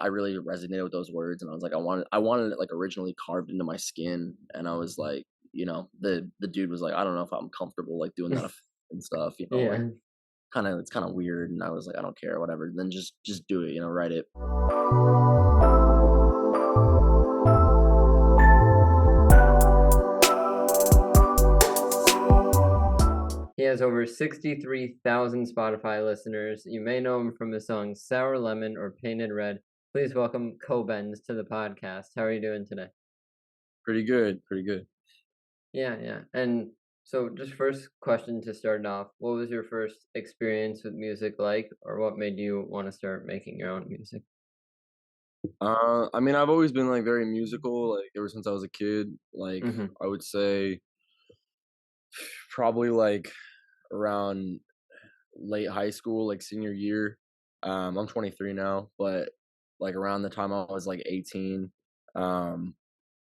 really resonated with those words, and I was like, I wanted it like originally carved into my skin, and I was like, the dude was like, I don't know if I'm comfortable like doing that and stuff, like Yeah. it's kind of weird, and I was like, I don't care, whatever. Then just do it, write it. He has over 63,000 Spotify listeners. You may know him from the songs Sour Lemon or Painted Red. Please welcome Kobenz to the podcast. How are you doing today? Pretty good, pretty good. Yeah, yeah. And so just first question to start off, what was your first experience with music like, or what made you want to start making your own music? I mean, I've always been like very musical, like ever since I was a kid. Like Mhm. I would say probably like around late high school, like senior year. I'm 23 now, but like around the time I was like 18, um,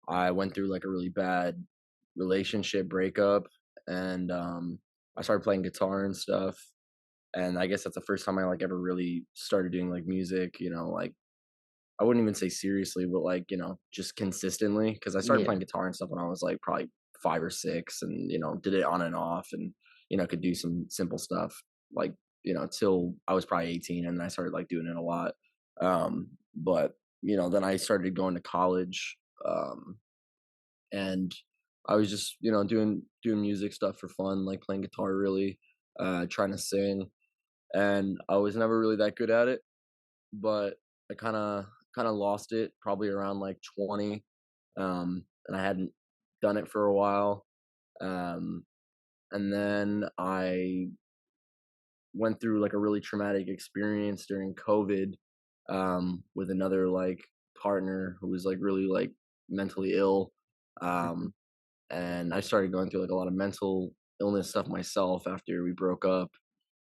I went through like a really bad relationship breakup, and I started playing guitar and stuff. And I guess that's the first time I like ever really started doing like music, like I wouldn't even say seriously, but like, just consistently. Cause I started Yeah. playing guitar and stuff when I was like probably 5 or 6, and, did it on and off, and, could do some simple stuff like, till I was probably 18, and then I started like doing it a lot. But, then I started going to college, and I was just, doing music stuff for fun, like playing guitar really, trying to sing. And I was never really that good at it, but I kinda lost it probably around like 20, and I hadn't done it for a while. Um, and then I went through like a really traumatic experience during COVID, with another like partner who was like really like mentally ill. Mhm. Um, and I started going through like a lot of mental illness stuff myself after we broke up.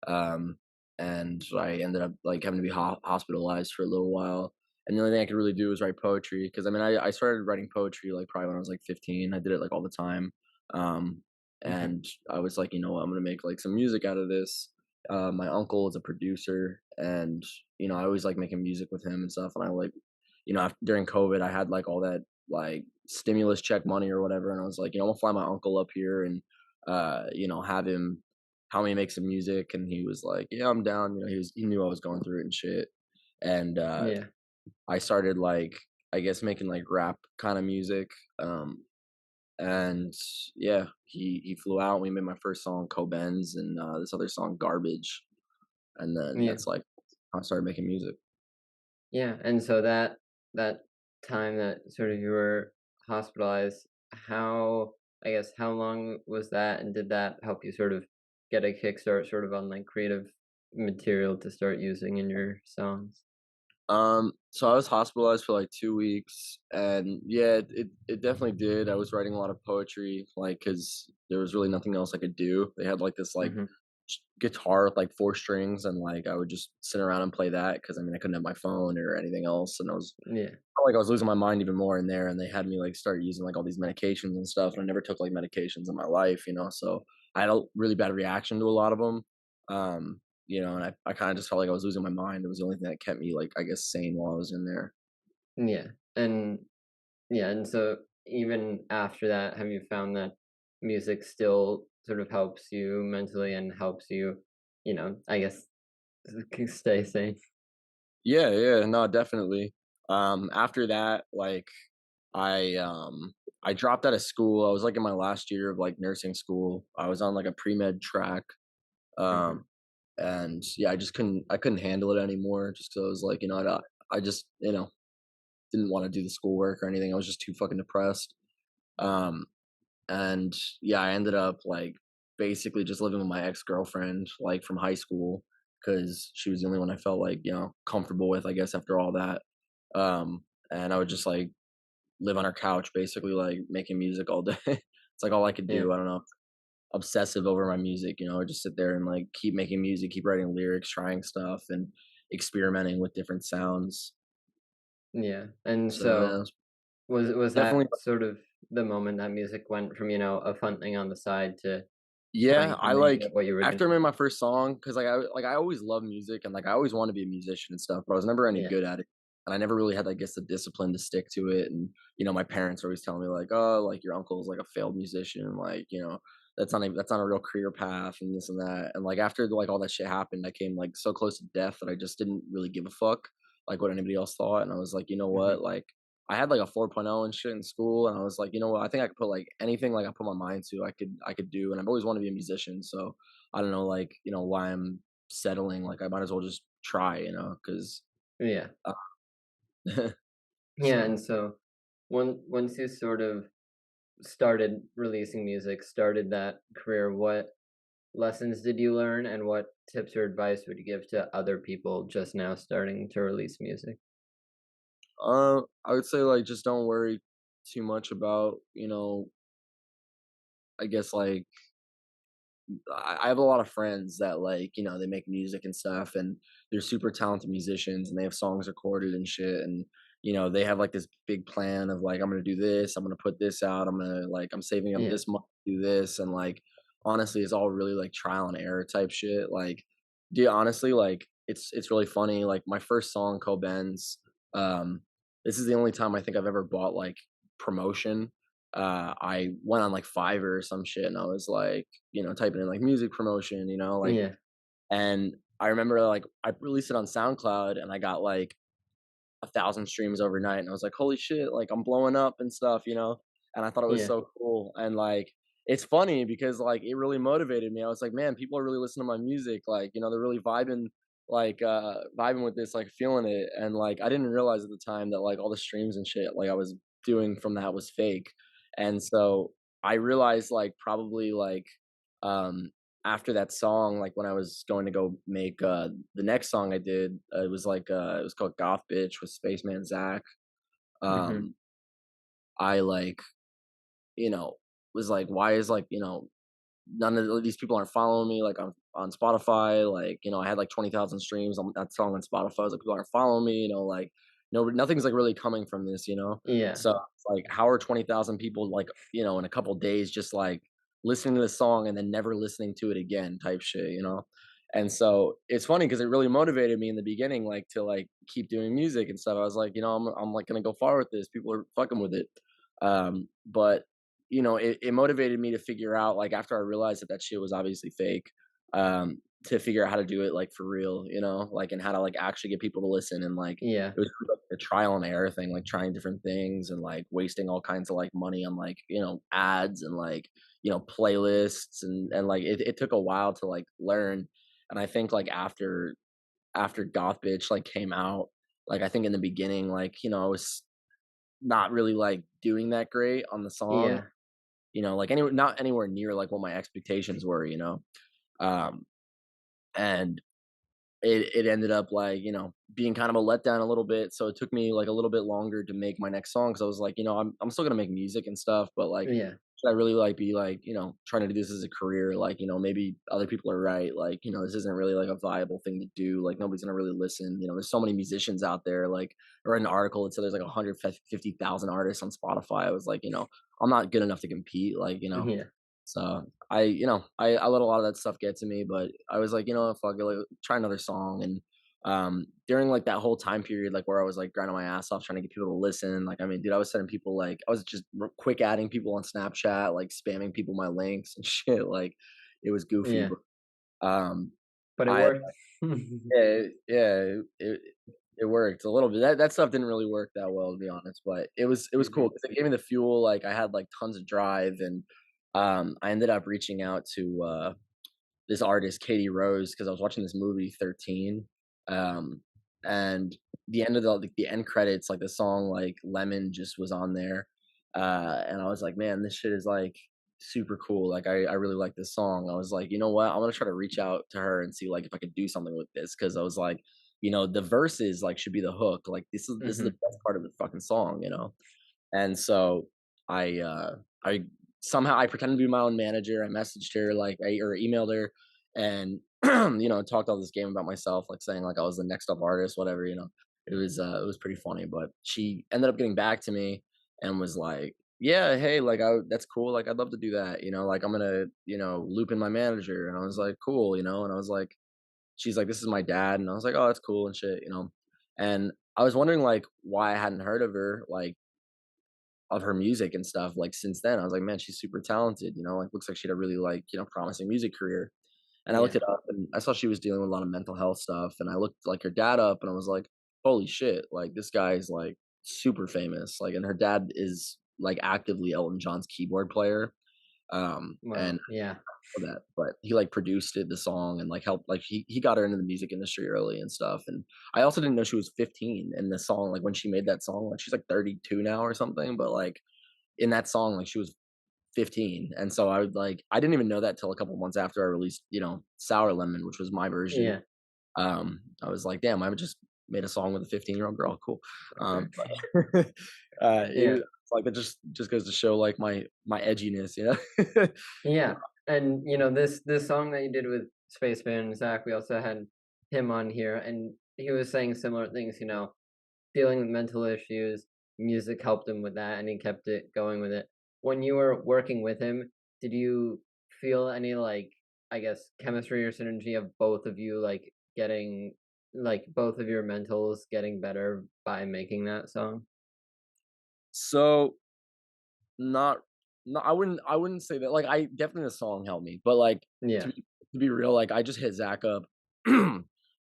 Um, and I ended up like having to be hospitalized for a little while. And the only thing I could really do was write poetry, because I mean, I started writing poetry like probably when I was like 15. I did it like all the time. Um, Okay. and I was like, I'm gonna make like some music out of this. My uncle is a producer, and I always like making music with him and stuff. And I like, during COVID, I had like all that like stimulus check money or whatever, and I was like, I'm gonna fly my uncle up here and have him help me make some music. And he was like, yeah, I'm down. He knew I was going through it and shit. And Yeah. I started like, I guess, making like rap kind of music. Um, and yeah, he flew out. We made my first song, Kobenz, and this other song, Garbage. And then Yeah. that's like I started making music. Yeah. And so that time that sort of you were hospitalized, how I guess how long was that, and did that help you sort of get a kickstart sort of on like creative material to start using in your songs? So I was hospitalized for like 2 weeks, and yeah, it definitely did. I was writing a lot of poetry, like, cause there was really nothing else I could do. They had like this like Mhm. guitar with like 4 strings, and like I would just sit around and play that, because I mean I couldn't have my phone or anything else, and I was Yeah. felt like I was losing my mind even more in there. And they had me like start using like all these medications and stuff, and I never took like medications in my life, so I had a really bad reaction to a lot of them. And I kind of just felt like I was losing my mind. It was the only thing that kept me like, I guess, sane while I was in there. Yeah. And yeah, and so even after that, have you found that music still sort of helps you mentally and helps you, I guess stay sane? Yeah, yeah, no, definitely. After that, like I um I dropped out of school. I was like in my last year of like nursing school. I was on like a pre-med track. Mhm. Um and yeah, I couldn't handle it anymore, just 'cause I was like, I just, didn't want to do the schoolwork or anything. I was just too fucking depressed. Um and yeah, I ended up like basically just living with my ex-girlfriend like from high school, because she was the only one I felt like, comfortable with, I guess, after all that. Um and I would just like live on her couch basically, like making music all day. It's like all I could Yeah. do. I don't know. Obsessive over my music, I just sit there and like keep making music, keep writing lyrics, trying stuff, and experimenting with different sounds. Yeah. And So yeah, so it's was definitely. that sort of the moment that music went from, a fun thing on the side to Yeah, trying to I make like it what you were after I doing? made my first song, because like I always love music, and like I always want to be a musician and stuff, but I was never any Yeah. good at it. and I never really had, I guess, the discipline to stick to it. And my parents were always telling me like, "Oh, like your uncle's like a failed musician, like that's not a real career path and this and that." And like after like all that shit happened, I came like so close to death that I just didn't really give a fuck like what anybody else thought. And I was like, you know Mhm. what, like I had like a 4.0 and shit in school, and I was like, you know what, I think I could put like anything like I put my mind to, I could do, and I've always wanted to be a musician. So I don't know, like why I'm settling. Like I might as well just try, because Yeah. Yeah, so and so once you sort of started releasing music, started that career, what lessons did you learn and what tips or advice would you give to other people just now starting to release music? I would say like just don't worry too much about, I guess like I have a lot of friends that like, they make music and stuff, and they're super talented musicians, and they have songs recorded and shit. And, they have like this big plan of like, I'm going to do this, I'm going to put this out, I'm saving up Yeah. this month to do this. And like, honestly, it's all really like trial and error type shit. Like, dude, honestly, like it's really funny. Like my first song, Kobenz, um, this is the only time I think I've ever bought like promotion. I went on like Fiverr or some shit, and I was like, typing in like music promotion, like, Yeah. and I remember like I released it on SoundCloud, and I got like 1,000 streams overnight, and I was like, "Holy shit, like, I'm blowing up and stuff," and I thought it was Yeah. so cool. And, like, it's funny because, like, it really motivated me. I was like, "Man, people are really listening to my music, like, they're really vibing with this, like, feeling it." And, like, I didn't realize at the time that, like, all the streams and shit, like, I was doing from that was fake. And so I realized, like, probably, like, um, after that song, like, when I was going to go make, the next song I did, it was called Goth Bitch with SpaceMan Zack. Mhm. Um, I, like, you know, was like, "Why is, like, none of these people aren't following me, like, on Spotify?" Like, I had, like, 20,000 streams on that song on Spotify. I was like, "People aren't following me," like, nothing's, like, really coming from this. Yeah. So, it's like, how are 20,000 people, like, in a couple days just, like, listening to the song and then never listening to it again type shit? And so, it's funny because it really motivated me in the beginning, like, to, like, keep doing music and stuff. I was like, I'm like, gonna go far with this. People are fucking with it. But it motivated me to figure out, like, after I realized that that shit was obviously fake, to figure out how to do it, like, for real, like, and how to, like, actually get people to listen. And, like, Yeah. it was like a trial and error thing, like, trying different things and, like, wasting all kinds of, like, money on, like, ads and, like, playlists. And, like, it took a while to, like, learn. And I think, like, after Goth Bitch, like, came out, like, I think in the beginning, like, I was not really, like, doing that great on the song, Yeah. like any not anywhere near like what my expectations were. Um, and it ended up like, being kind of a letdown a little bit. So it took me like a little bit longer to make my next song because I was like, I'm still gonna make music and stuff, but like Yeah. should I really like be like, trying to do this as a career? Like, maybe other people are right. Like, this isn't really like a viable thing to do. Like nobody's gonna really listen. There's so many musicians out there. Like I read an article that said there's like 150,000 artists on Spotify. I was like, I'm not good enough to compete. Like, Yeah. so I let a lot of that stuff get to me, but I was like, fuck it, like, try another song. And during like that whole time period, like where I was like grinding my ass off trying to get people to listen, like I mean, dude, I was sending people like I was just quick adding people on Snapchat, like spamming people my links and shit. Like it was goofy, Yeah. but um, But it I worked. it worked a little bit. That stuff didn't really work that well, to be honest, but it was cool Mhm. because it gave me the fuel. Like I had like tons of drive. And I ended up reaching out to this artist, Katie Rose, because I was watching this movie 13. Um, and the end credits, like the song like Lemon just was on there. And I was like, man, this shit is like super cool. Like I really like this song. I was like, you know what? I'm gonna try to reach out to her and see like if I could do something with this. Cause I was like, the verses like should be the hook. Like this is the Mhm. best part of the fucking song. And so I somehow I pretended to be my own manager. I messaged her or emailed her, and talked all this game about myself, like saying like I was the next up artist, whatever. It was pretty funny, but she ended up getting back to me and was like, "Yeah, hey, like that's cool. Like I'd love to do that. Like I'm gonna loop in my manager." And I was like, "Cool," and I was like, she's like, "This is my dad," and I was like, "Oh, that's cool and shit." And I was wondering, like, why I hadn't heard of her, like, of her music and stuff, like, since then. I was like, "Man, she's super talented," like, looks like she had a really, like, promising music career. And I looked Yeah. it up, and I saw she was dealing with a lot of mental health stuff, and I looked, like, her dad up, and I was like, "Holy shit, like, this guy is, like, super famous," like, and her dad is, like, actively Elton John's keyboard player, and Wow. Yeah. that, but he, like, produced it, the song, and, like, helped, like, he got her into the music industry early and stuff, and I also didn't know she was 15 in the song, like, when she made that song, like, she's, like, 32 now or something, but, like, in that song, like, she was 15, and so I didn't even know that till a couple months after I released, Sour Lemon, which was my version. Yeah. I was like, "Damn, I just made a song with a 15-year-old girl, cool." Okay. But, it Yeah. was like, it just goes to show, like, my edginess, Yeah. And this song that you did with Spaceman Zack, we also had him on here, and he was saying similar things, dealing with mental issues, music helped him with that, and he kept it going with it. When you were working with him, did you feel any, like, I guess, chemistry or synergy of both of you, like, getting like, both of your mentals getting better by making that song? So, not no, I wouldn't say that, like, I definitely the song helped me, but, like, to Yeah. be to be real, like, I just hit Zach up.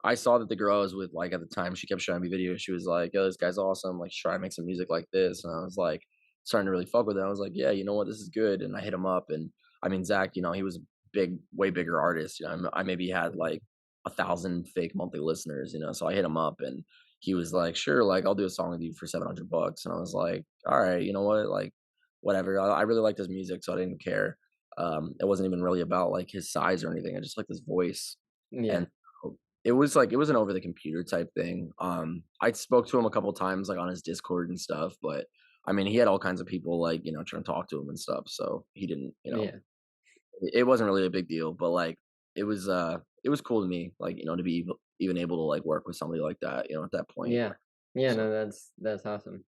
I saw that the girl I was with, like, at the time, she kept showing me videos, she was like, "Yo, this guy's awesome, like, try to make some music like this," and I was, like, starting to really fuck with it. I was like, "Yeah, you know what, this is good," and I hit him up, and, I mean, Zach, he was a big way bigger artist, I maybe had, like, 1,000 fake monthly listeners, so I hit him up, and he was like, "Sure, like, I'll do a song with you for $700," and I was like, "Alright, you know what, like, whatever." I really liked his music, so I didn't care. It wasn't even really about, like, his size or anything. I just liked his voice, and Yeah. so it was an over the computer type thing. I spoke to him a couple times, like, on his Discord and stuff, but, I mean, he had all kinds of people, like, trying to talk to him and stuff, so he didn't, Yeah. it wasn't really a big deal, but, like, it was cool to me, like, to be even able to, like, work with somebody like that, at that point, Yeah. Yeah, so no, that's awesome.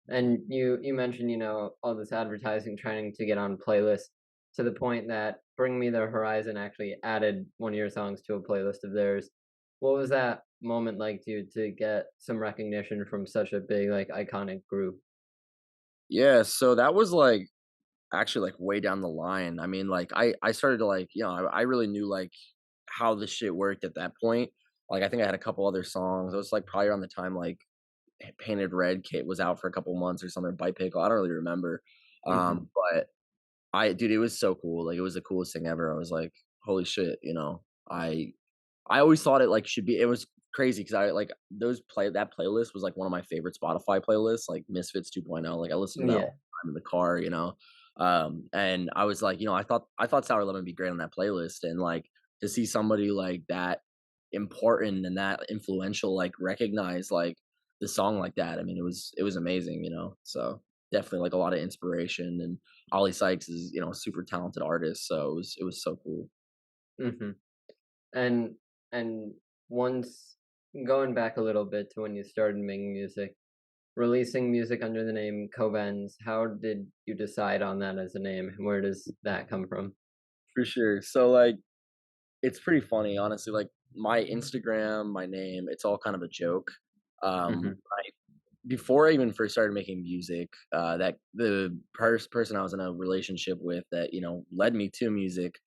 And you mentioned, all this advertising trying to get on playlists to the point that Bring Me the Horizon actually added one of your songs to a playlist of theirs. What was that moment like to you to get some recognition from such a big, like, iconic group? yeah, so that was, like, actually, like, way down the line. I mean, like, I started to, like, I really knew, like, how this shit worked at that point. Like, I think I had a couple other songs. It was, like, probably around the time, like, Painted Red Kit was out for a couple months or something, Bite Pickle, I don't really remember. Mhm. But dude, it was so cool. Like, it was the coolest thing ever. I was like, "Holy shit," I I always thought it, like, should be it was crazy because I like, that playlist was, like, one of my favorite Spotify playlists, like, Misfits 2.0, like, I listened to that all Yeah. the time in the car, and I was like, I thought Sour Lemon would be great on that playlist, and, like, to see somebody, like, that important and that influential, like, recognize, like, the song like that, I mean, it was amazing, so, definitely, like, a lot of inspiration, and Ollie Sykes is, a super talented artist, so it was so cool. Mhm. And and once going back a little bit to when you started making music, releasing music under the name Kobenz, how did you decide on that as a name? Where does that come from? For sure. So, like, it's pretty funny, honestly, like, my Instagram, my name, it's all kind of a joke. Mhm. I Before I even first started making music, that the person I was in a relationship with that, led me to music,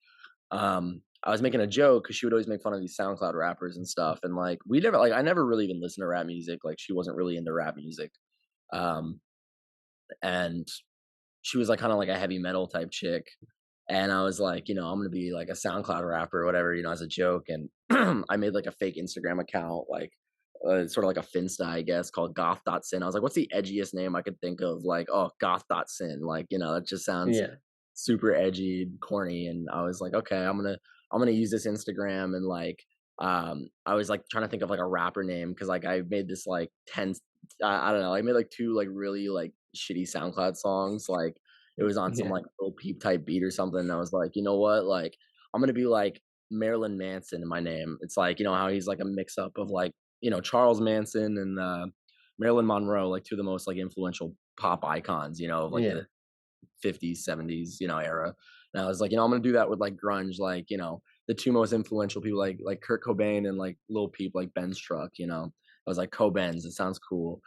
I was making a joke because she would always make fun of these SoundCloud rappers and stuff, and, like, I never really even listened to rap music, like, she wasn't really into rap music, um, and she was, like, kinda like a heavy metal type chick, and I was like, "I'm gonna be, like, a SoundCloud rapper or whatever," as a joke, and I made, like, a fake Instagram account, like, sorta like a Finsta, I guess, called goth.sin. I was like, "What's the edgiest name I could think of?" Like, "Oh, goth.sin," like, that just sounds Yeah. super edgy and corny, and I was like, "Okay, I'm gonna use this Instagram," and, like, I was, like, trying to think of, like, a rapper name because, like, I made this, like, 10 I don't know, I made, like, 2, like, really, like, shitty SoundCloud songs, like, it was on some, Yeah. like, Lil Peep type beat or something, and I was like, "You know what?" Like, "I'm gonna be like Marilyn Manson in my name." It's like, how he's, like, a mix up of, like, Charles Manson and, Marilyn Monroe, like, 2 of the most, like, influential pop icons, of, like, the Yeah. '50s, '70s, era. And I was like, I'm gonna do that with, like, grunge, like, the 2 most influential people, like Kurt Cobain and, like, Lil Peep, like Ben's Truck. I was like, Kobenz, it sounds cool.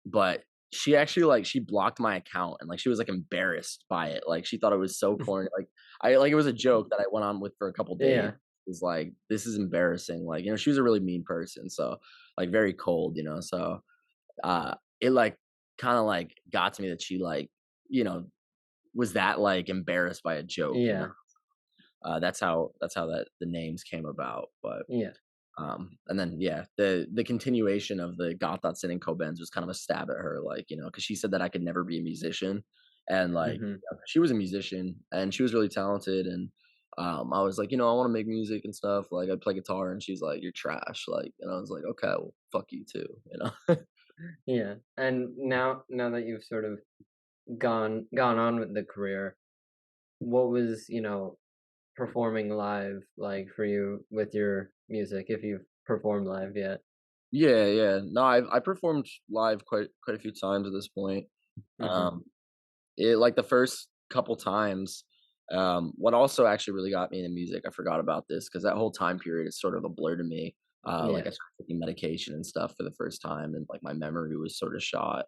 But she actually like she blocked my account and like she was like embarrassed by it. Like she thought it was so corny. Like I like it was a joke that I went on with for a couple days. Yeah, It was like, this is embarrassing. Like, she was a really mean person. So like very cold. So it like kind of like got to me that she like, you know, was that like embarrassed by a joke. yeah, That's how that the names came about. But yeah, and then yeah, the continuation of the Gotthard sitting Kobenz was kind of a stab at her, like, because she said that I could never be a musician. And like, mhm, she was a musician and she was really talented. And I was like, I want to make music and stuff. Like I play guitar and she's like, you're trash. Like, and I was like, okay, well, fuck you too. yeah, and now that you've sort of gone on with the career, what was, performing live like for you with your music, if you've performed live yet? Yeah, yeah. No, I performed live quite a few times at this point. Mhm. Um, It like the first couple times, what also actually really got me into music, I forgot about this because that whole time period is sort of a blur to me. Like I Yeah, started taking medication and stuff for the first time, and like my memory was sort of shot.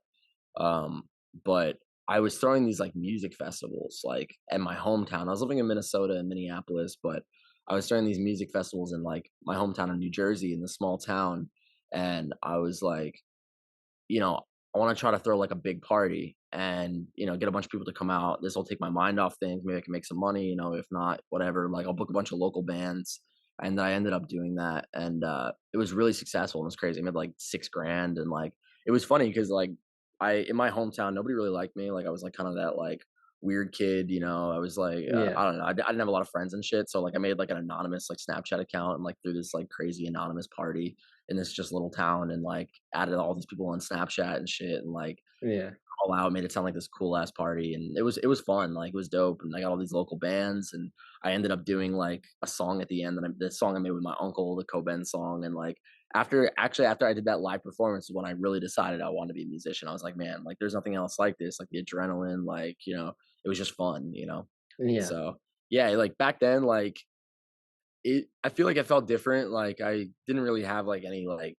But I was throwing these like music festivals like in my hometown. I was living in Minnesota and Minneapolis, but I was throwing these music festivals in like my hometown of New Jersey in the small town. And I was like, you know, I want to try to throw like a big party and, get a bunch of people to come out. This will take my mind off things. Maybe I can make some money, if not, whatever. Like I'll book a bunch of local bands. And I ended up doing that. And it was really successful and it was crazy. I made like 6 grand. And like, it was funny because like in my hometown, nobody really liked me. Like I was like kind of that like weird kid, I was like, yeah, I don't know. I didn't have a lot of friends and shit. So like I made like an anonymous like Snapchat account and like threw this like crazy anonymous party in this just little town and like added all these people on Snapchat and shit and like yeah, all out made it sound like this cool ass party and it was fun, like it was dope. And I got all these local bands and I ended up doing like a song at the end that the song I made with my uncle, the Kobenz song. And like after I did that live performance is when I really decided I wanted to be a musician. I was like, man, like there's nothing else like this, like the adrenaline, like it was just fun. yeah, So yeah, like back then, like I feel like I felt different. Like I didn't really have like any like,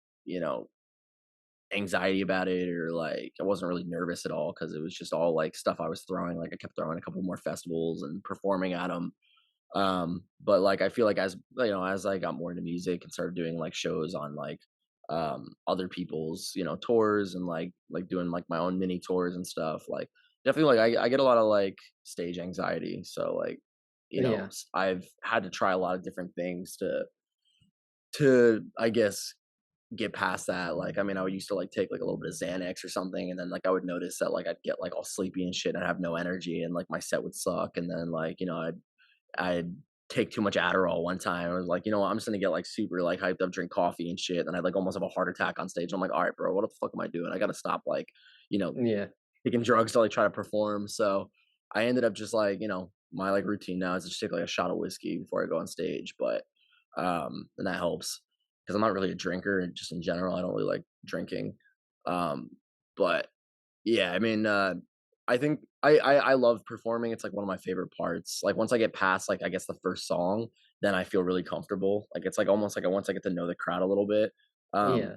anxiety about it or like I wasn't really nervous at all because it was just all like stuff I was throwing. Like I kept throwing a couple more festivals and performing at them. But like I feel like as I got more into music and started doing like shows on like other people's, tours and like doing like my own mini tours and stuff, like definitely like I get a lot of like stage anxiety. So like, yeah, I've had to try a lot of different things to I guess get past that. Like, I mean, I used to like take like a little bit of Xanax or something, and then like I would notice that like I'd get like all sleepy and shit, and I'd have no energy, and like my set would suck. And then like I'd take too much Adderall one time. I was like, what, I'm just gonna get like super like hyped up, drink coffee and shit, and I'd like almost have a heart attack on stage. I'm like, all right, bro, what the fuck am I doing? I gotta stop like you know yeah, taking drugs to like try to perform. So I ended up just like, my like routine now is to just take like a shot of whiskey before I go on stage. But and that helps because I'm not really a drinker and just in general, I don't really like drinking. Um, but yeah, I mean, I think I love performing. It's like one of my favorite parts. Like once I get past like I guess the first song, then I feel really comfortable. Like it's like almost like once I get to know the crowd a little bit. Um, yeah,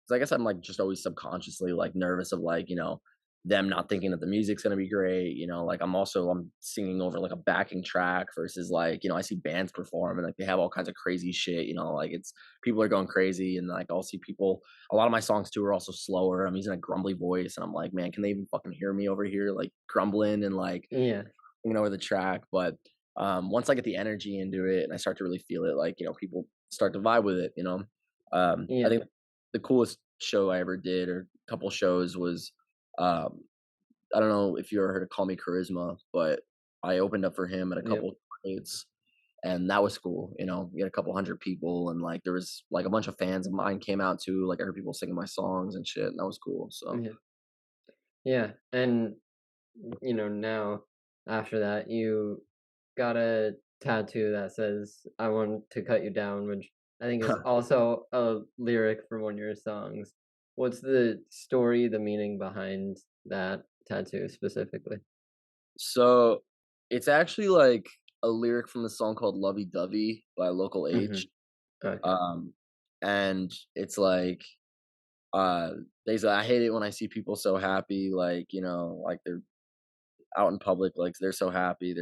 so I guess I'm like just always subconsciously like nervous of like, them not thinking that the music's gonna be great. Like I'm singing over like a backing track versus like, I see bands perform and like they have all kinds of crazy shit, like it's people are going crazy and like I'll see people a lot of my songs too are also slower. I'm using a grumbly voice and I'm like, man, can they even fucking hear me over here? Like grumbling and like yeah, over the track. But once I get the energy into it and I start to really feel it, like, people start to vibe with it. I yeah, think the coolest show I ever did or couple shows was um I don't know if you ever heard of Call Me Charisma, but I opened up for him at a yep, couple dates and that was cool. We had a couple hundred people and like there was like a bunch of fans of mine came out too. Like I heard people singing my songs and shit, and that was cool. So yeah, yeah, and, now after that, you got a tattoo that says, "I want to cut you down," which I think is also a lyric from one of your songs. What's the story, the meaning behind that tattoo specifically? so it's actually like a lyric from the song called Lovey Dovey by Local H. Mhm. Okay. Um, and it's like uh, basically, I hate it when I see people so happy, like, like they're out in public, like they're so happy,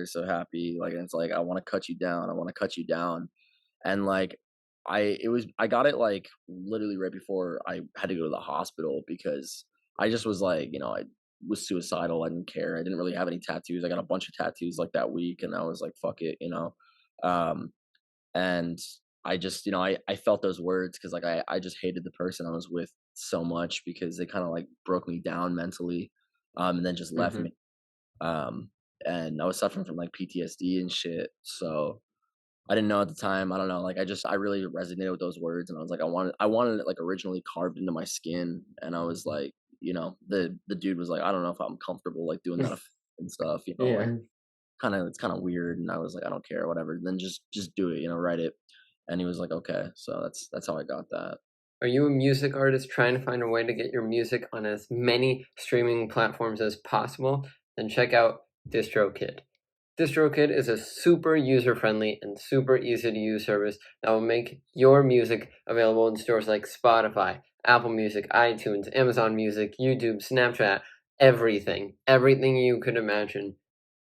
like, and it's like, I want to cut you down, I want to cut you down, and like, I got it like literally right before I had to go to the hospital because I just was like, I was suicidal, I didn't care, I didn't really have any tattoos, I got a bunch of tattoos like that week, and I was like, fuck it, um, and I just, I felt those words because like I just hated the person I was with so much because they kind of like broke me down mentally, and then just left me, Mhm. um, and I was suffering from like PTSD and shit. So I didn't know at the time. I don't know. Like I really resonated with those words, and I was like, I wanted it like originally carved into my skin, and I was like, the dude was like, I don't know if I'm comfortable like doing that and stuff, like Yeah. it's kind of weird, and I was like, I don't care, whatever. Then just do it, write it, and he was like, okay. So that's how I got that. Are you a music artist trying to find a way to get your music on as many streaming platforms as possible? Then check out DistroKid. DistroKid is a super user-friendly and super easy-to-use service that will make your music available in stores like Spotify, Apple Music, iTunes, Amazon Music, YouTube, Snapchat, everything. Everything you could imagine,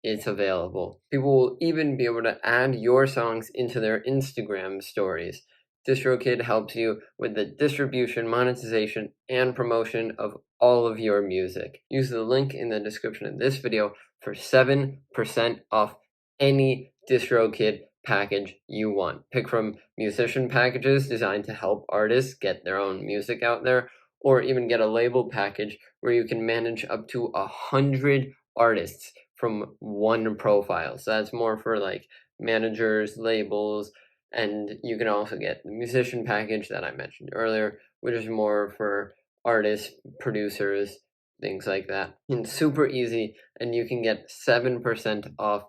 it's available. People will even be able to add your songs into their Instagram stories. DistroKid helps you with the distribution, monetization, and promotion of all of your music. Use the link in the description of this video for 7% off any DistroKid package you want. Pick from musician packages designed to help artists get their own music out there, or even get a label package where you can manage up to 100 artists from one profile. So that's more for like managers, labels, and you can also get the musician package that I mentioned earlier, which is more for artists, producers, things like that. And super easy, and you can get 7% off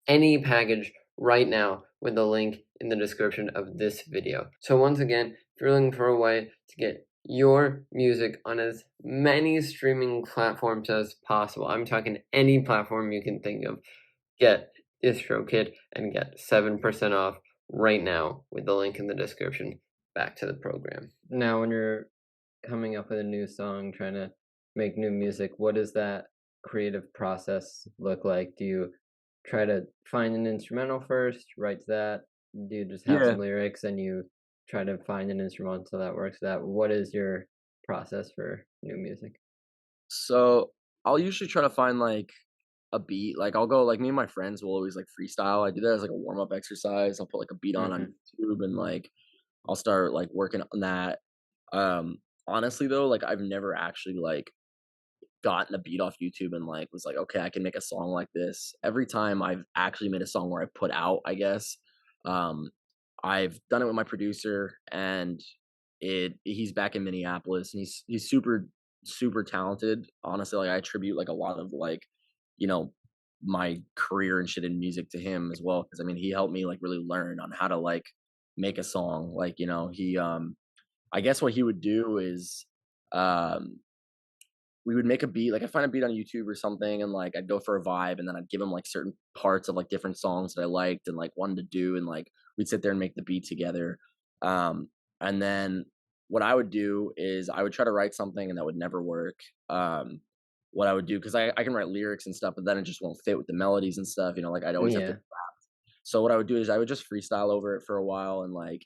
any package right now with the link in the description of this video. So once again, if you're looking for a way to get your music on as many streaming platforms as possible, I'm talking any platform you can think of, get DistroKid and get 7% off right now with the link in the description. Back to the program. Now, when you're coming up with a new song, trying to make new music, what does that creative process look like? Do you try to find an instrumental first, write to that? Do you just have Yeah. some lyrics and you try to find an instrumental that works with that? What is your process for new music? So I'll usually try to find like a beat. Like I'll go like me and my friends will always like freestyle. I do that as like a warm up exercise. I'll put like a beat on Mhm. YouTube and like I'll start like working on that. Honestly though, like I've never actually like gotten a beat off YouTube and like was like, okay, I can make a song like this. Every time I've actually made a song where I put out, I guess, um, I've done it with my producer, and he's back in Minneapolis, and he's super talented. Honestly, like I attribute like a lot of like, you know, my career and shit in music to him as well. Cause I mean he helped me like really learn on how to like make a song. Like, he I guess what he would do is um we would make a beat, like, I'd find a beat on YouTube or something, and, like, I'd go for a vibe, and then I'd give him, like, certain parts of, like, different songs that I liked and, like, wanted to do, and, like, we'd sit there and make the beat together, um, and then what I would do is I would try to write something, and that would never work, what I would do, because I can write lyrics and stuff, but then it just won't fit with the melodies and stuff, like, I'd always have to. Yeah. So what I would do is I would just freestyle over it for a while, and, like,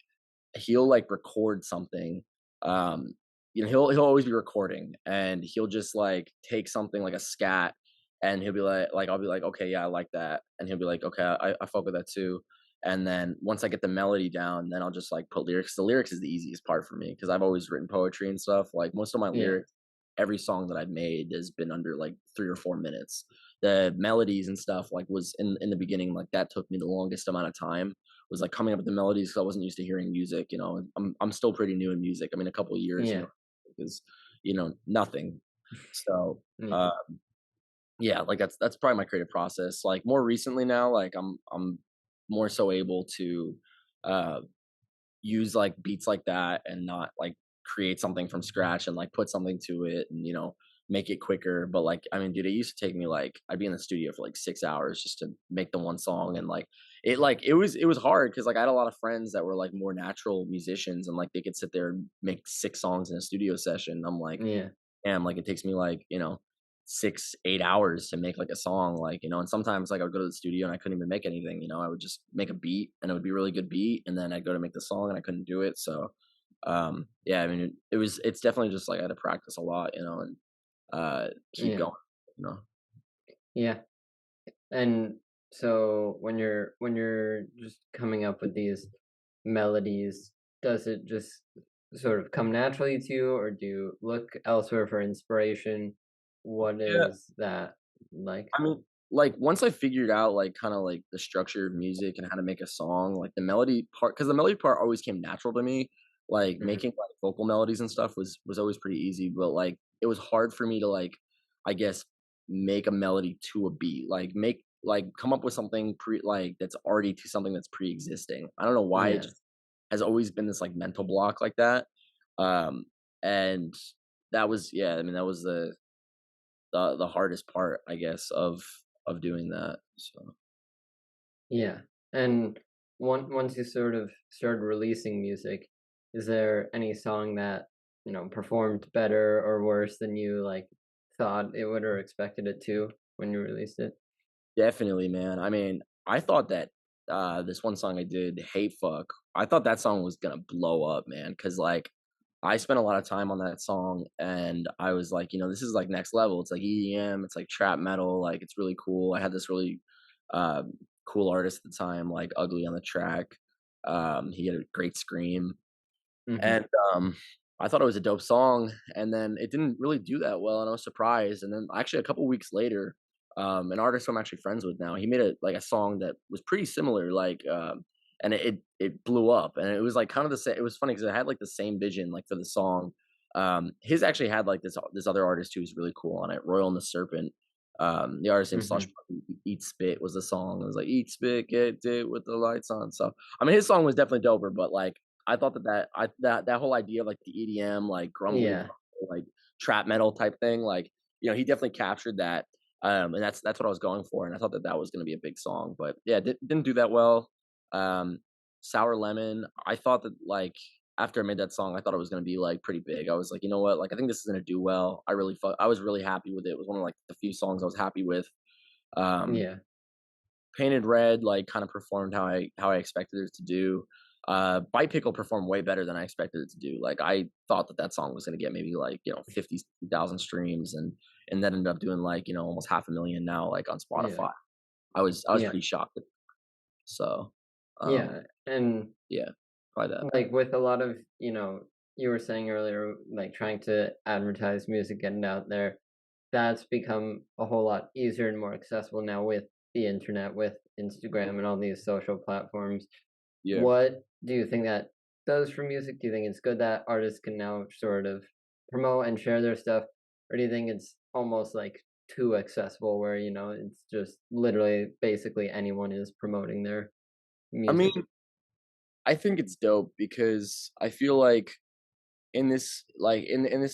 he'll like record something. Um, he'll always be recording, and he'll just like take something like a scat, and he'll be like I'll be like, okay, yeah, I like that, and he'll be like, okay, I fuck with that too. And then once I get the melody down, then I'll just like put lyrics. The lyrics is the easiest part for me because I've always written poetry and stuff. Like most of my Yeah. lyrics, every song that I've made has been under like 3 or 4 minutes. The melodies and stuff like was in the beginning, like that took me the longest amount of time, was like coming up with the melodies because I wasn't used to hearing music. I'm still pretty new in music. I mean, a couple of years, Yeah. is nothing. So Yeah. uh, yeah, like that's probably my creative process. Like more recently now, like I'm more so able to uh, use like beats like that and not like create something from scratch and like put something to it and make it quicker. But like, I mean, dude, it used to take me like I'd be in the studio for like 6 hours just to make the one song, and like it was hard because like I had a lot of friends that were like more natural musicians, and like they could sit there and make 6 songs in a studio session. I'm like, Yeah. damn, like it takes me like 6 8 hours to make like a song, and sometimes like I would go to the studio and I couldn't even make anything. I would just make a beat and it would be a really good beat, and then I'd go to make the song and I couldn't do it. So yeah, I mean, it's definitely just like I had to practice a lot, and keep Yeah. going, you know. Yeah. And so when you're just coming up with these melodies, does it just sort of come naturally to you, or do you look elsewhere for inspiration? What Yeah, is that like? I mean, like once I figured out like kind of like the structure of music and how to make a song, like the melody part, because the melody part always came natural to me. Like Mhm. making like vocal melodies and stuff was always pretty easy, but like it was hard for me to like, I guess, make a melody to a beat, like come up with something that's already to something that's pre-existing. I don't know why it Yeah. just has always been this like mental block like that. Um, and that was, yeah, I mean, that was the hardest part, I guess, of doing that, so Yeah. And once you sort of started releasing music, is there any song that, performed better or worse than you like thought it would or expected it to when you released it? definitely, man. I mean, I thought that, this one song I did, "Hate Fuck," I thought that song was gonna blow up, man, because like, I spent a lot of time on that song, and I was like, "This is, like, next level." It's like EDM, it's like trap metal, like, it's really cool. I had this really, um, cool artist at the time, like Ugly on the track. He had a great scream. Mhm. And, I thought it was a dope song, and then it didn't really do that well, and I was surprised, and then actually a couple weeks later, an artist who I'm actually friends with now, he made a song that was pretty similar, and it blew up, and it was, like, kind of the same. It was funny because it had, like, the same vision, like, for the song. His actually had, like, this other artist who's really cool on it, Royal and the Serpent. The artist named Slush Mhm. Puppy, Eat Spit was the song. It was like, "Eat spit, get it with the lights on." So, I mean, his song was definitely doper, but, like, I thought that whole idea of, like, the EDM, like, grumbly, Yeah. grumble, like, trap metal type thing, like, he definitely captured that, and that's what I was going for, and I thought that that was gonna be a big song, but, yeah, didn't do that well. Um, Sour Lemon, I thought that, like, after I made that song, I thought it was gonna be, like, pretty big. I was like, "You know what? Like, I think this is gonna do well." I was really happy with it. It was one of, like, the few songs I was happy with. Um Yeah. Painted Red, like, kinda performed how I expected it to do. Bite Pickle performed way better than I expected it to do. Like, I thought that that song was gonna get maybe, like, 50, 60,000 streams, and that ended up doing, like, almost 500,000 now, like, on Yeah. Spotify. I was Yeah. pretty shocked at so, um, Yeah. And yeah, probably that. like with a lot of, you were saying earlier, like trying to advertise music, getting out there, that's become a whole lot easier and more accessible now with the internet, with Instagram and all these social platforms. Yeah. What do you think that does for music? Do you think it's good that artists can now sort of promote and share their stuff? Or do you think it's almost like too accessible where, it's just literally basically anyone is promoting their I mean, music? I think it's dope because I feel like in this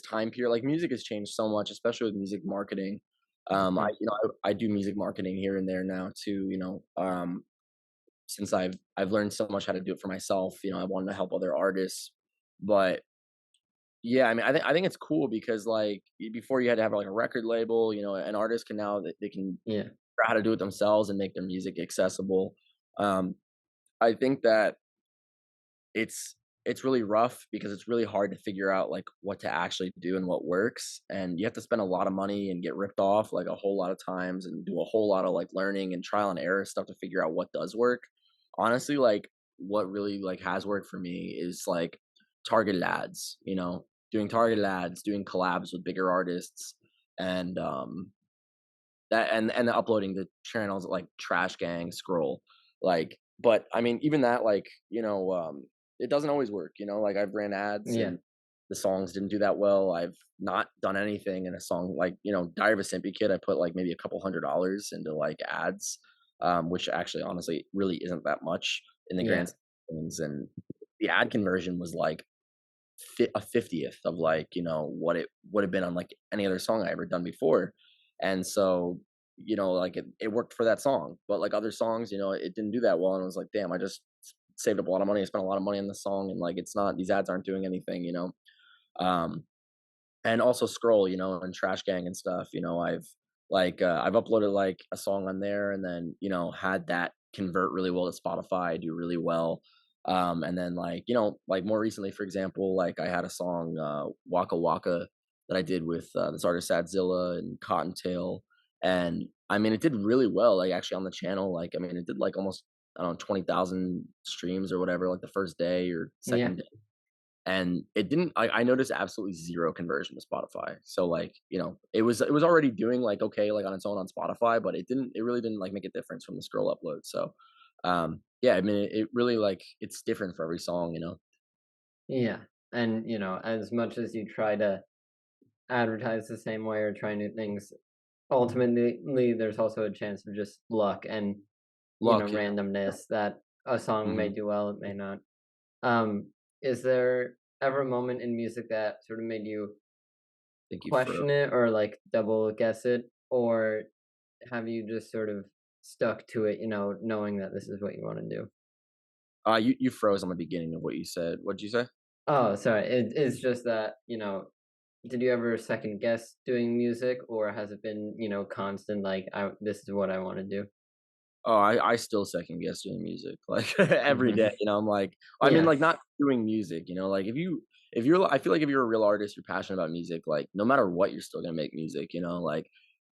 time period, like, music has changed so much, especially with music marketing. Mhm. I do music marketing here and there now too, since I've learned so much how to do it for myself. I wanted to help other artists. But yeah, I mean, I think it's cool because like before you had to have like a record label. An artist can now, they can Yeah. figure out how to do it themselves and make their music accessible. Um, I think that it's it's really rough because it's really hard to figure out like what to actually do and what works, and you have to spend a lot of money and get ripped off like a whole lot of times and do a whole lot of like learning and trial and error stuff to figure out what does work. Honestly, like what really like has worked for me is like targeted ads, doing targeted ads, doing collabs with bigger artists, and and uploading the channels like Trash Gang, Scroll, but I mean, even that, it doesn't always work, like, I've ran ads Yeah. and the songs didn't do that well. I've not done anything in a song like, Diary of a Simpy Kid, I put, like, maybe a couple $100 into, like, ads, which actually, honestly, really isn't that much in the grand Yeah. scheme of things, and the ad conversion was, like, a 50th of like, what it would have been on like any other song I ever done before. And so, like it worked for that song. But like other songs, it didn't do that well. And I was like, damn, I just saved up a lot of money. I spent a lot of money on the song and like it's not these ads aren't doing anything. Um and also Scroll, and Trash Gang and stuff. I've uploaded like a song on there and then, had that convert really well to Spotify, do really well. And then like, like more recently, for example, like I had a song, Waka Waka, that I did with this artist Sadzilla and Cottontail. And I mean, it did really well, like actually on the channel. Like, I mean, it did like almost, I don't know, 20,000 streams or whatever, like the first day or Yeah. second day, and it didn't I noticed absolutely zero conversion to Spotify. So like, it was already doing like okay, like on its own on Spotify, but it really didn't like make a difference from the scroll upload. So yeah, I mean it really like it's different for every song. Yeah. And, as much as you try to advertise the same way or try new things, ultimately there's also a chance of just luck and, Luck, yeah. randomness that a song may Mhm. do well, it may not. Is there ever a moment in music that sort of made you Thank you for question it or like double guess it? Or have you just sort of stuck to it, knowing that this is what you want to do? you froze on the beginning of what you said. What'd you say? Oh, sorry. It's just that, did you ever second guess doing music or has it been, constant like this is what I want to do? Oh, I still second guess doing music, like, every day, Hmm. I'm like I mean, Yeah. like, not doing music, like, if you're I feel like if you're a real artist, you're passionate about music, like, no matter what, you're still gonna make music, like,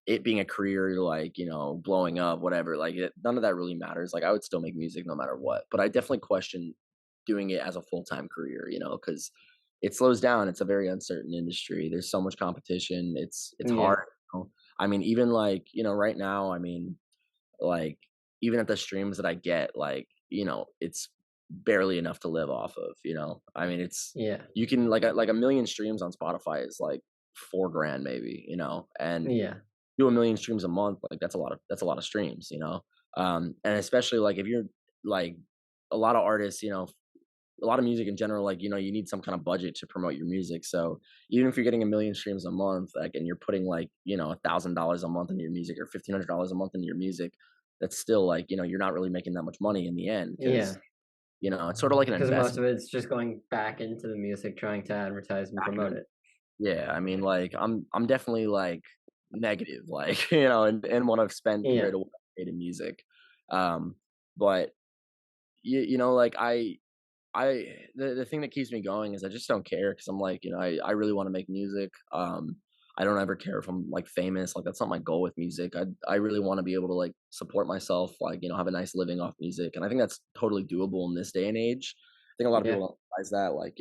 it being a career, like, blowing up, whatever, like, none of that really matters, like, I would still make music no matter what, but I definitely question doing it as a full-time career, because it slows down, it's a very uncertain industry, there's so much competition, it's hard, Yeah. I mean, even, like, right now, I mean, like, even at the streams that I get, like, it's barely enough to live off of. I mean, Yeah. you can like a million streams on Spotify is like 4 grand maybe, and Yeah. do a million streams a month, like that's a lot of streams. And especially like if you're like a lot of artists, a lot of music in general, like, you need some kind of budget to promote your music. So even if you're getting a million streams a month, like, and you're putting like, $1,000 a month into your music or $1,500 a month into your music, that's still like, you're not really making that much money in the end because, Yeah. it's sort of like an Because most investment. of it's just going back into the music, trying to advertise and Back promote in. it. Yeah. I mean, like, I'm definitely like negative, like, and what I've spent compared Yeah. to what I paid in music. Um, but like the thing that keeps me going is I just don't care because I'm like, I really want to make music. I don't ever care if I'm like famous. Like that's not my goal with music. I really want to be able to like support myself, like, have a nice living off music. And I think that's totally doable in this day and age. I think a lot of people Yeah. don't realize that. Like,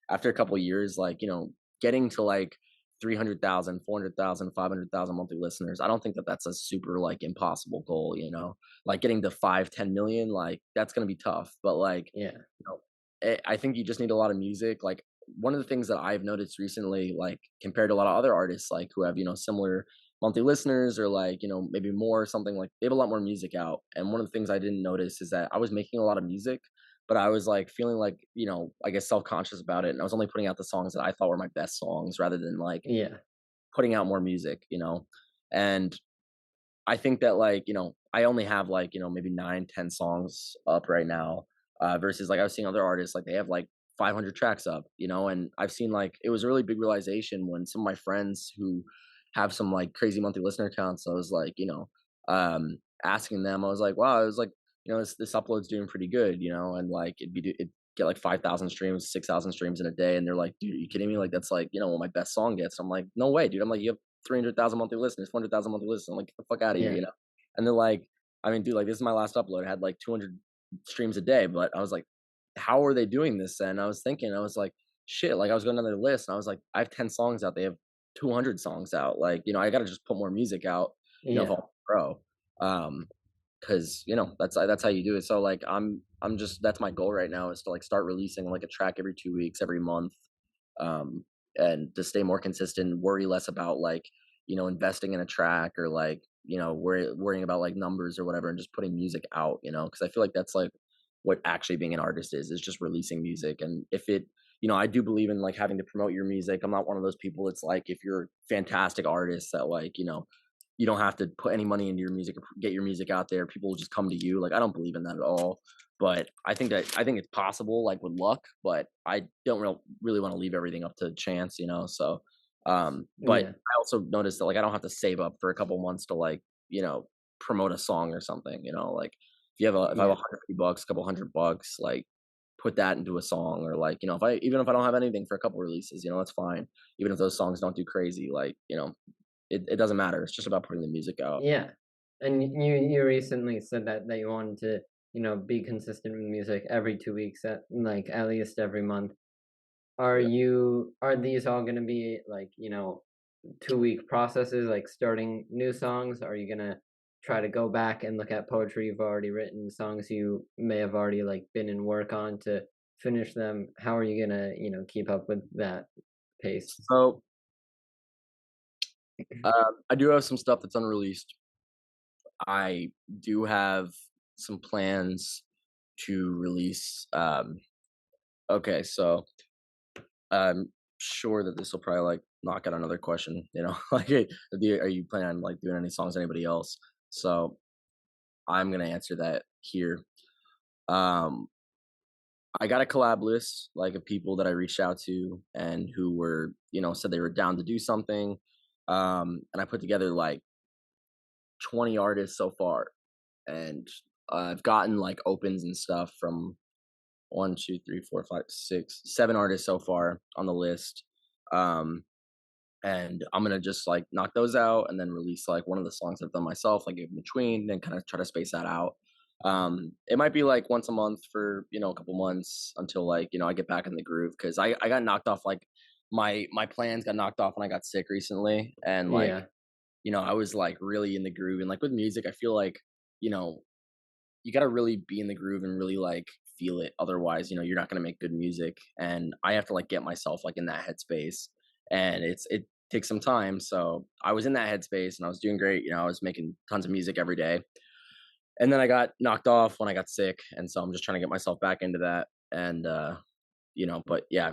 after a couple of years, like, getting to like 300,000, 400,000, 500,000 monthly listeners. I don't think that that's a super like impossible goal. Like getting to 5, 10 million, like that's gonna be tough. But like, Yeah. I think you just need a lot of music. Like one of the things that I've noticed recently, like compared to a lot of other artists, like who have similar monthly listeners or like maybe more or something, like they have a lot more music out. And one of the things I didn't notice is that I was making a lot of music, but I was like feeling like I guess self conscious about it, and I was only putting out the songs that I thought were my best songs rather than like Yeah. putting out more music. And I think that like, I only have like, maybe 9, 10 songs up right now. Versus like I was seeing other artists, like they have like 500 tracks up. And I've seen like, it was a really big realization when some of my friends who have some like crazy monthly listener counts, I was like, asking them, I was like, wow, I was like, this upload's doing pretty good. And like, it'd get like 5,000 streams, 6,000 streams in a day. And they're like, dude, are you kidding me? Like, that's like, what my best song gets. I'm like, no way, dude. I'm like, you have 300,000 monthly listeners, 400,000 monthly listeners. I'm like, get the fuck out of here, Yeah. And they're like, I mean, dude, like this is my last upload. I had like 200 streams a day, but I was like, how are they doing this then? I was thinking, I was like, shit, like I was going down their list and I was like, I have 10 songs out. They have 200 songs out. Like, I got to just put more music out, if I Yeah. want to grow. Cause that's how you do it. So like, I'm just, that's my goal right now is to like start releasing like a track every 2 weeks, every month, um, and to stay more consistent, worry less about like, investing in a track or like, worrying about like numbers or whatever and just putting music out, because I feel like that's like what actually being an artist is just releasing music. And if it, I do believe in like having to promote your music. I'm not one of those people that's like if you're a fantastic artist that like, you don't have to put any money into your music or get your music out there. People will just come to you. Like I don't believe in that at all. But I think it's possible, like with luck. But I don't really want to leave everything up to chance, So, but Yeah. I also noticed that like I don't have to save up for a couple months to like promote a song or something. Like if I have Yeah. $150, a couple $100, like put that into a song or like if I don't have anything for a couple releases, that's fine. Even if those songs don't do crazy, like it doesn't matter. It's just about putting the music out. Yeah. And you recently said that you wanted to, be consistent with music every 2 weeks at least every month. Yeah. Are these all gonna be like, 2-week processes, like starting new songs? Are you gonna try to go back and look at poetry you've already written, songs you may have already like been in work on to finish them? How are you gonna, keep up with that pace? So I do have some stuff that's unreleased. I do have some plans to release. Okay, so I'm sure that this will probably like knock out another question. Like, hey, are you planning on like doing any songs with anybody else? So I'm gonna answer that here. Um, I got a collab list like of people that I reached out to and who were said they were down to do something. And I put together like 20 artists so far, and I've gotten like opens and stuff from one, two, three, four, five, six, 7 artists so far on the list. Um, and I'm gonna just like knock those out and then release like one of the songs I've done myself, like in between, then kind of try to space that out. It might be like once a month for a couple months until like I get back in the groove because I got knocked off like my plans got knocked off when I got sick recently, and like Yeah. I was like really in the groove, and like with music, I feel like you know you got to really be in the groove and really like feel it. Otherwise, you're not going to make good music. And I have to like get myself like in that headspace. And it takes some time. So I was in that headspace and I was doing great. I was making tons of music every day. And then I got knocked off when I got sick. And so I'm just trying to get myself back into that. And, but yeah,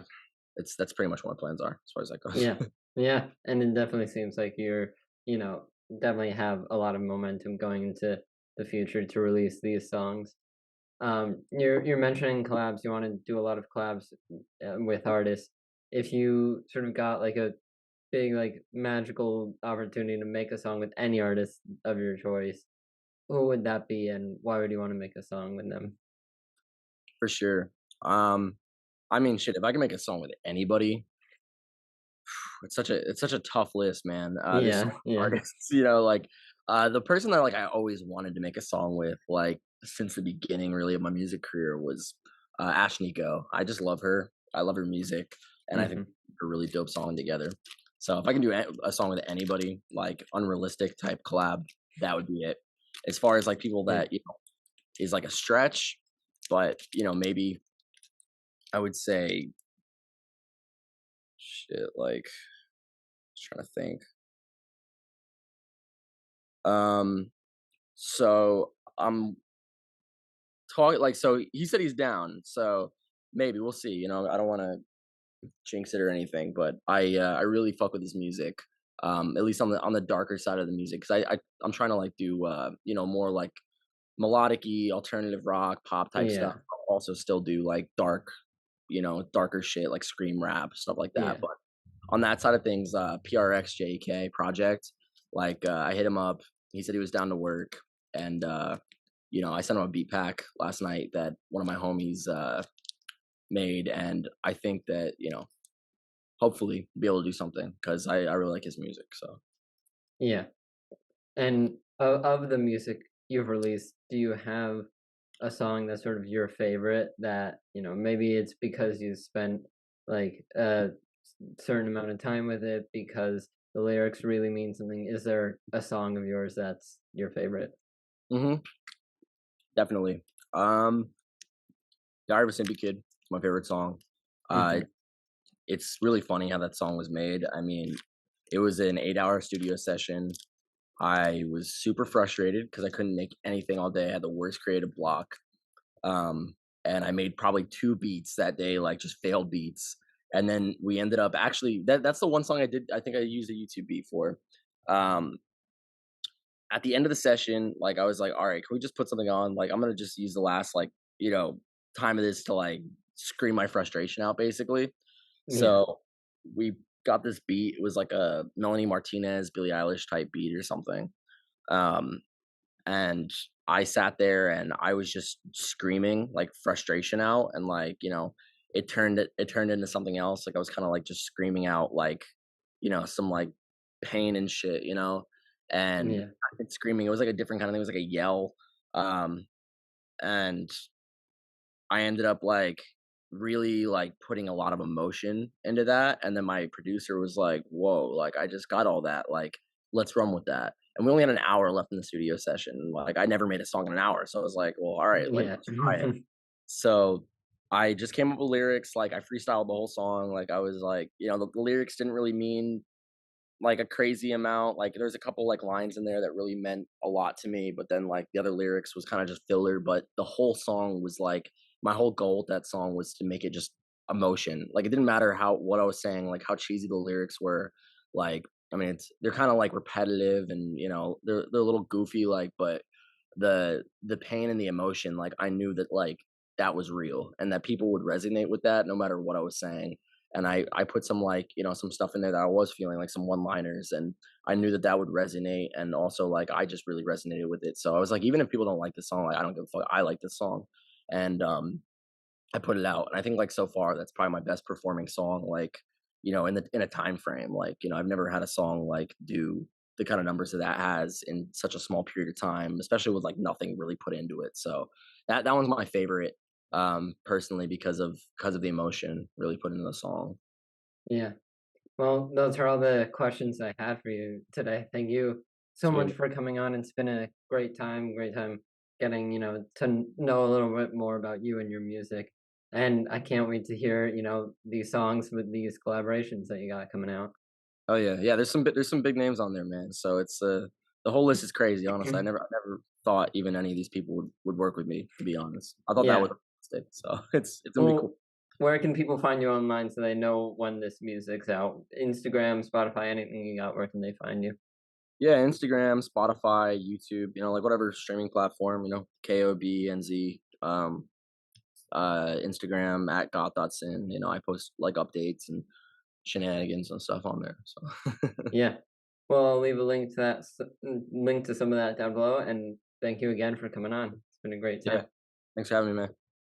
that's pretty much what my plans are as far as that goes. Yeah. Yeah. And it definitely seems like you know, definitely have a lot of momentum going into the future to release these songs. You're mentioning collabs. You want to do a lot of collabs with artists. If you sort of got like a big, like magical opportunity to make a song with any artist of your choice, who would that be, and why would you want to make a song with them? For sure. I mean, shit, if I can make a song with anybody, it's such a tough list, man. There's so Yeah, many yeah, artists, like the person that like I always wanted to make a song with, like since the beginning, really of my music career was Ash Nico. I just love her. I love her music, and I think hmm we're a really dope song together. So if I can do a song with anybody, like unrealistic type collab, that would be it. As far as like people yeah, that is like a stretch, but maybe I would say shit. Like, just trying to think. Um, So I'm talking like so he said he's down. So maybe we'll see. I don't want to jinx it or anything, but I really fuck with his music. At least on the darker side of the music, because I'm trying to like do more like melodic-y alternative rock pop type stuff. yeah, I'll also still do like darker shit like scream rap stuff like that. yeah. But on that side of things, PRXJK project, like I hit him up. He said he was down to work, and I sent him a beat pack last night that one of my homies made, and I think that hopefully be able to do something because I really like his music. So Yeah. And of the music you've released, do you have a song that's sort of your favorite that, maybe it's because you spent like a certain amount of time with it because the lyrics really mean something? Is there a song of yours that's your favorite? hmm definitely. Um, Diary of a Simpy Kid, my favorite song. Uh, hmm it's really funny how that song was made. I mean, it was an 8-hour studio session. I was super frustrated because I couldn't make anything all day. I had the worst creative block. And I made probably 2 beats that day, like just failed beats. and then we ended up actually that's the one song I think I used a YouTube beat for. Um, at the end of the session, like, I was like, "All right, can we just put something on? Like, I'm gonna just use the last, like, you know, time of this to, like, scream my frustration out, basically." Yeah. So, we got this beat. It was like a Melanie Martinez, Billie Eilish type beat or something. Um, and I sat there and I was just screaming, like, frustration out, and, like, it turned into something else. Like, I was kinda, like, just screaming out, like, some, like, pain and shit, and Yeah. I think screaming, it was like a different kind of thing, it was like a yell, um, and I ended up, like, really, like, putting a lot of emotion into that, and then my producer was like, "Whoa, like, I just got all that, like, let's run with that." And we only had an hour left in the studio session, like, I never made a song in an hour, so I was like, "Well, alright, like, Yeah. let's try it." So, I just came up with lyrics, like, I freestyled the whole song, like, I was like, the lyrics didn't really mean like a crazy amount. Like there's a couple like lines in there that really meant a lot to me, but then like the other lyrics was kind of just filler. But the whole song was like my whole goal with that song was to make it just emotion. Like it didn't matter how what I was saying, like how cheesy the lyrics were. Like I mean, they're kind of like repetitive and they're a little goofy, like but the pain and the emotion, like I knew that like that was real and that people would resonate with that no matter what I was saying. And I put some like some stuff in there that I was feeling like some one liners, and I knew that that would resonate, and also like I just really resonated with it. So I was like, even if people don't like this song, like I don't give a fuck, I like this song. And I put it out, and I think like so far that's probably my best performing song, like in a time frame. Like I've never had a song like do the kind of numbers that that has in such a small period of time, especially with like nothing really put into it. So that one's my favorite, personally, because of the emotion really put into the song. Yeah. Well, those are all the questions I had for you today. Thank you so much Sweet. for coming on. It's been a great time getting, to know a little bit more about you and your music. And I can't wait to hear, these songs with these collaborations that you got coming out. Oh yeah, yeah. There's some big names on there, man. So it's the whole list is crazy. Honestly, I never thought even any of these people would work with me. To be honest, I thought that Yeah. was realistic. So it's gonna be Well, cool. where can people find you online so they know when this music's out? Instagram, Spotify, anything you got, where can they find you? Yeah, Instagram, Spotify, YouTube. Like whatever streaming platform. KOBNZ. Instagram at God.sin. I post like updates and shenanigans and stuff on there. So Yeah. Well, I'll leave a link to link to some of that down below. And thank you again for coming on. It's been a great yeah, time. thanks for having me, man.